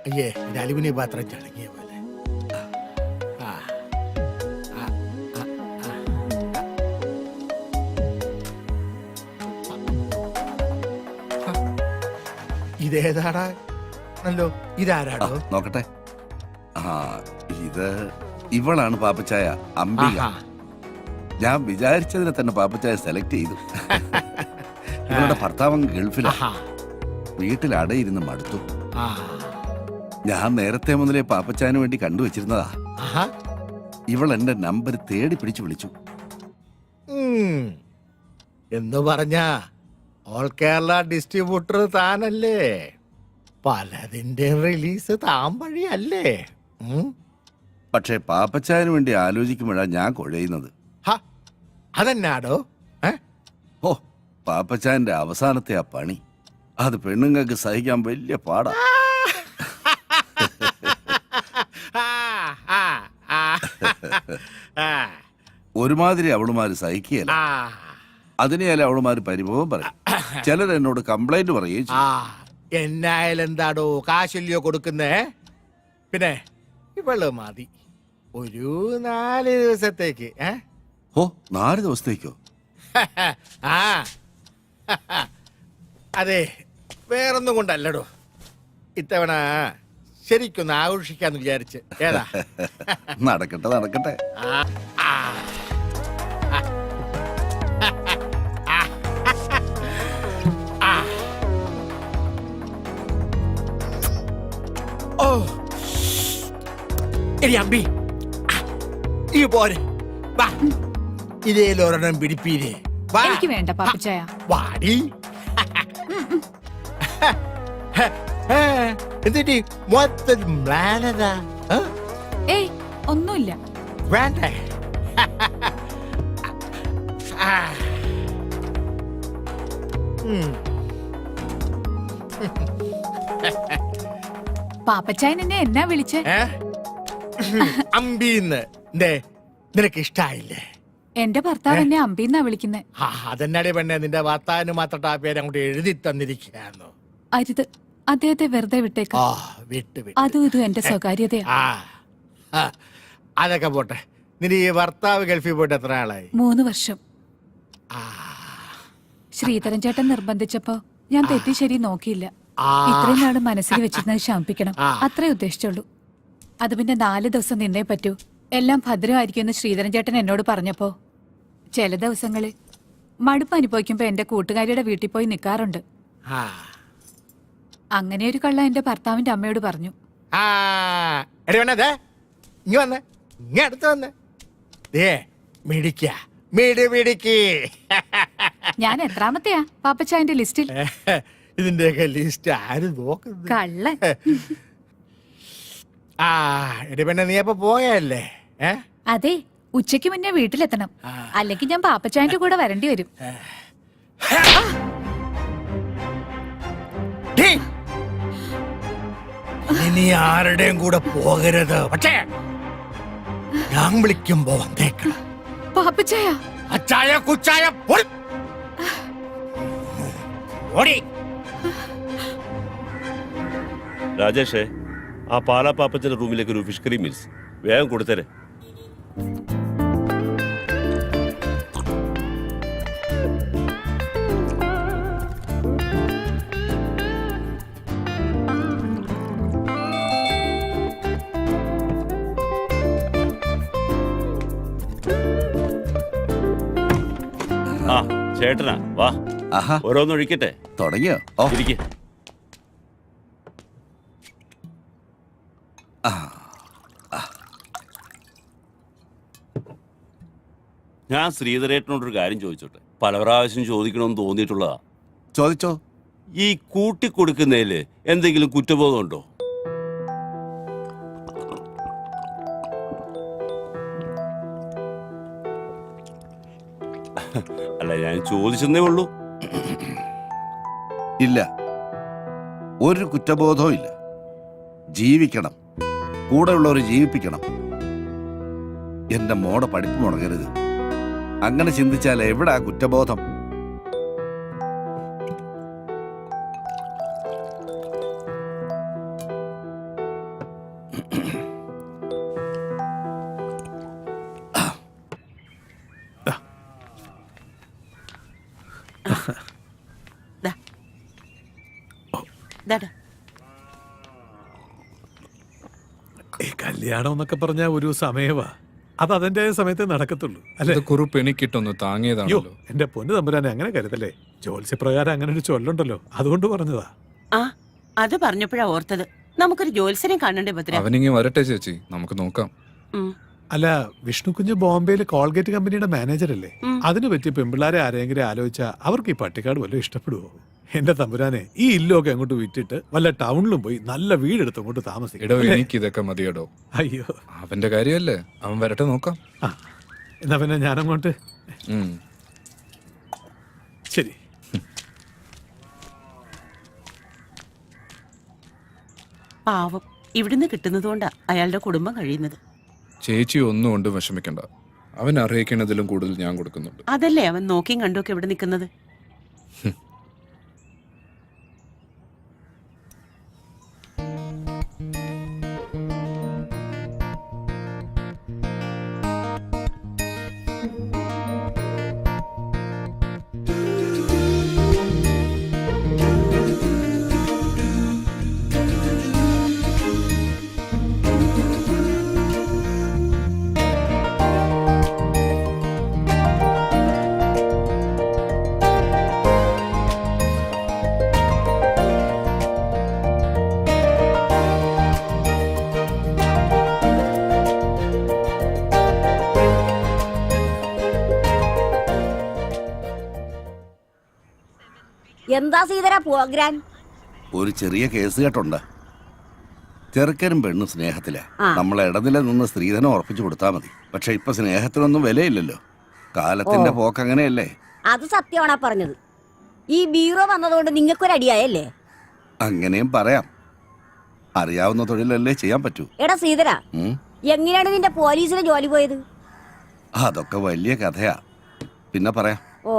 അയ്യേ ഇത് അലുമിനിയം പാത്രം ചടങ്ങിയ പോലെ. ആ, ആ, ആ, ആ. ഇതേതാടാ നല്ലോ ഇതാരാടോ? നോക്കട്ടെ. ആ, ഇത് ഇവളാണ് പാപ്പച്ചായ, അംബിക. ആഹാ. ഞാൻ വിചാരിച്ചതിനെ തന്നെ പാപ്പച്ചായ സെലക്ട് ചെയ്തു. ഇവളുടെ ഭർത്താവൻ ഗൾഫിലാ. ആഹാ. വീട്ടിൽ അടയിരുന്ന് മടുത്തു. ആ. ഞാൻ നേരത്തെ മുതലേ പാപ്പച്ചായന് വേണ്ടി കണ്ടുവച്ചിരുന്നതാ. ആഹാ. ഇവൾ എന്റെ നമ്പർ തേടി പിടിച്ചു വിളിച്ചു. എന്ന് പറഞ്ഞ ഓൾ കേരള ഡിസ്ട്രിബ്യൂട്ടർ താനല്ലേ? പലതിന്റെ റിലീസ് താൻ വഴിയല്ലേ? പക്ഷേ പാപ്പച്ചായന് വേണ്ടി ആലോചിക്കുമ്പോഴാണ് ഞാൻ കുഴയുന്നത്. അതെന്നാടോ? ഓ, പാപ്പച്ചായന്റെ അവസാനത്തെ ആ പണി അത് പെണ്ണുങ്ങൾക്ക് സഹിക്കാൻ വലിയ പാടാ. ഒരുമാതിരി അവളുമാര് സഹിക്കുകയല്ല. അതിനെയല്ല അവളുമാര് പരിഭവം പറയും. ചിലർ എന്നോട് കംപ്ലൈന്റ് പറയുകയും ചെയ്യും. എന്നായാലും എന്താടോ കാശല്യോ കൊടുക്കുന്നേ? പിന്നെ ഇവള് മതി ഒരു 4 ദിവസത്തേക്ക്. ഓ, 4 ദിവസത്തേക്കോ? ആ അതെ, വേറൊന്നും കൊണ്ടല്ലടോ. ഇത്തവണ ശരിക്കൊന്ന് ആഘോഷിക്കാന്ന് വിചാരിച്ച്. ഏതാ? നടക്കട്ടെ നടക്കട്ടെ. ഓ എടി അമ്പി, ഈ പോരെ, വാ ഇതേലൊരെണ്ണം പിടിപ്പീരേ. എനിക്ക് വേണ്ട പാപ്പച്ചായ. വാടി. എന്നിട്ട് മൊത്തം മ്ലാനതാ. ഏയ് ഒന്നുമില്ല. വേണ്ടേ? പാപ്പച്ചായൻ എന്നെ എന്നാ വിളിച്ചേ? അമ്പീന്ന്. നിനക്ക് ഇഷ്ടായില്ലേ? എന്റെ ഭർത്താവ് എന്നെ അമ്പീന്നാ വിളിക്കുന്നേ. അതെന്നാടി പെണ്ണെ, നിന്റെ ഭർത്താവിന് മാത്രം ആ പേര് അങ്ങോട്ട് എഴുതി തന്നിരിക്കുകയായിരുന്നു. അരുത്, അദ്ദേഹത്തെ വെറുതെ വിട്ടേക്കാം. വിട്ട് വിട്ട്. അതും ഇതും എന്റെ സ്വകാര്യതയാ. അതൊക്കെ പോട്ടെ. നിന്റെ ഈ ഭർത്താവ് ഗൾഫിൽ പോയിട്ട് എത്ര ആളായി? 3 വർഷം. ശ്രീധരൻ ചേട്ടൻ നിർബന്ധിച്ചപ്പോ ഞാൻ തെറ്റി ശരി നോക്കിയില്ല. ഇത്രയും നാള് മനസ്സിൽ വെച്ചിരുന്നത് ശമിപ്പിക്കണം, അത്രേ ഉദ്ദേശിച്ചുള്ളൂ. അത് പിന്നെ 4 ദിവസം നിന്നേ പറ്റൂ. എല്ലാം ഭദ്രമായിരിക്കുമെന്ന് ശ്രീധരൻ ചേട്ടൻ എന്നോട് പറഞ്ഞപ്പോ ചില ദിവസങ്ങളിൽ മടുപ്പ് അനുഭവിക്കുമ്പോ എന്റെ കൂട്ടുകാരിയുടെ വീട്ടിൽ പോയി നിൽക്കാറുണ്ട്. അങ്ങനെ ഒരു കള്ള എന്റെ ഭർത്താവിന്റെ അമ്മയോട് പറഞ്ഞു. ഞാൻ എത്രാമത്തെയാ പാപ്പച്ചായന്റെ ലിസ്റ്റിൽ? ഇതിന്റെയൊക്കെ ലിസ്റ്റ് ആര് നോക്കുന്നത്? കള്ളൻ. പിന്നെ നീ അപ്പൊ പോയല്ലേ? അതെ, ഉച്ചയ്ക്ക് മുന്നേ വീട്ടിലെത്തണം, അല്ലെങ്കിൽ ഞാൻ പാപ്പച്ചായന്റെ കൂടെ വരേണ്ടി വരും. ഇനി ആരുടെയും കൂടെ പോകരുത്. പക്ഷേ ഞാൻ വിളിക്കുമ്പോ വന്നേക്കണം. പാപ്പച്ചായ, അച്ചായ കുച്ചായ ഓടി. രാജേഷേ, ആ പാലാ പാപ്പച്ചന്റെ റൂമിലേക്ക് ഒരു ഫിഷ് കറി മീൽസ് വേഗം കൊടുത്തരെ. ആ ചേട്ടനാ, വാ ഓരോന്നൊഴിക്കട്ടെ. തുടങ്ങിയോ? ഇരിക്കെ. ഞാൻ ശ്രീധരേട്ടനോടൊരു കാര്യം ചോദിച്ചോട്ടെ? പല പ്രാവശ്യം ചോദിക്കണമെന്ന് തോന്നിയിട്ടുള്ളതാ. ചോദിച്ചോ. ഈ കൂട്ടിക്കൊടുക്കുന്നതില് എന്തെങ്കിലും കുറ്റബോധമുണ്ടോ? അല്ല, ഞാൻ ചോദിച്ചെന്നേ ഉള്ളൂ. ഇല്ല, ഒരു കുറ്റബോധവും ഇല്ല. ജീവിക്കണം, കൂടെയുള്ളവരെ ജീവിപ്പിക്കണം. എന്റെ മോടെ പഠിപ്പ് മുടങ്ങരുത്. അങ്ങനെ ചിന്തിച്ചാൽ എവിടാ കുറ്റബോധം? ദാ. ദാടാ. ഈ കല്യാണം എന്നൊക്കെ പറഞ്ഞ ഒരു സമയവാ, അത് അതിന്റെ സമയത്ത് നടക്കത്തുള്ളൂ അല്ലെ? ഇത് കുറിപ്പ് എനിക്കിട്ടൊന്ന് അയ്യോ താങ്ങിയതാണല്ലോ. എന്റെ പൊന്നു തമ്പുരാനെ അങ്ങനെ കരുതല്ലേ. ജ്യോത്സ്യപ്രകാരം അങ്ങനെ ഒരു ചൊല്ലുണ്ടല്ലോ, അതുകൊണ്ട് പറഞ്ഞതാ. ആ അത് പറഞ്ഞപ്പോഴാ ഓർത്തത്. നമുക്കൊരു ജോത്സ്യനെ കാണണ്ടേ ഭദ്ര? അവനിങ്ങി വരട്ടെ ചേച്ചി, നമുക്ക് നോക്കാം. ഉം. അല്ല, വിഷ്ണു കുഞ്ഞ് ബോംബെയിലെ കോൾഗേറ്റ് കമ്പനിയുടെ മാനേജർ അല്ലേ? ഉം. അതിന് പറ്റിയ പെമ്പിള്ളാരെ ആരെങ്കിലും ആലോചിച്ചാ അവർക്ക് ഈ പട്ടിക്കാട് വല്ലതും ഇഷ്ടപ്പെടുവോ? എന്റെ തമ്പുരാനെ, ഈ ഇല്ലൊക്കെ അങ്ങോട്ട് വിറ്റിട്ട് വല്ല ടൗണിലും പോയി നല്ല വീടെടുത്ത് അങ്ങോട്ട് താമസിക്കും. എടോ എനിക്ക് ഇതൊക്കെ മതിയടോ. അയ്യോ, അവന്റെ കാര്യമല്ലേ, അവൻ വരട്ടെ നോക്കാം. ആ എന്നാ പിന്നെ ഞാനങ്ങോട്ട്. ഉം. ശരി. പാവം, ഇവിടുന്ന് കിട്ടുന്നതുകൊണ്ടാ അയാളുടെ കുടുംബം കഴിയുന്നത്. ചേച്ചി ഒന്നും കൊണ്ട് വിഷമിക്കണ്ട, അവൻ അർഹിക്കണതിലും കൂടുതൽ ഞാൻ കൊടുക്കുന്നുണ്ട്. അതല്ലേ അവൻ നോക്കിയും കണ്ടുമൊക്കെ ഇവിടെ നിൽക്കുന്നത്. എന്താ സീതര പ്രോഗ്രാം? ഒരു ചെറിയ കേസ് കേട്ടുണ്ട്. ചെറുക്കനും പെണ്ണും സ്നേഹത്തിലാ. ആ. നമ്മളെ ഇടനില നിന്ന് സ്ത്രീധനം ഉറപ്പിച്ചു കൊടുത്താൽ മതി. പക്ഷെ ഇപ്പൊ സ്നേഹത്തിനൊന്നും വിലയില്ലല്ലോ. കാലത്തിന്റെ പോക്ക് അങ്ങനെയല്ലേ? അത് സത്യമാണാ പറഞ്ഞത്. ഈ ബീറോ വന്നതുകൊണ്ട് നിങ്ങൾക്കൊരടിയായല്ലേ? അങ്ങനെയും പറയാം. അറിയാവുന്ന തൊഴിലല്ലേ ചെയ്യാൻ പറ്റൂ. എടാ സീതര, ഉം. എങ്ങനെയാണ് നിന്റെ പോലീസിന് ജോലി പോയത്? അതൊക്കെ വലിയ കഥയാ, പിന്നെ പറയാം. ഓ,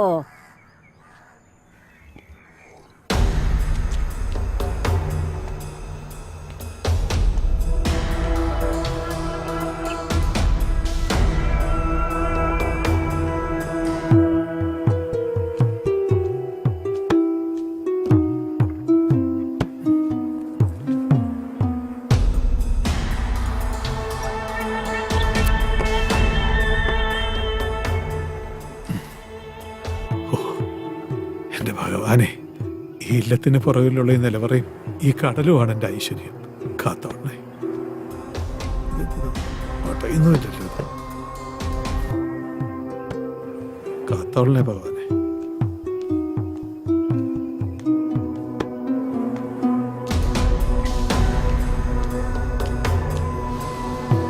എന്റെ ഭഗവാനെ, ഈ ഇല്ലത്തിന് പുറകിലുള്ള ഈ നിലവറയും ഈ കടലുമാണ് എന്റെ ഐശ്വര്യം. കാത്തോളേ, ഒന്നുമില്ലല്ലോ. കാത്തോളനെ ഭഗവാൻ.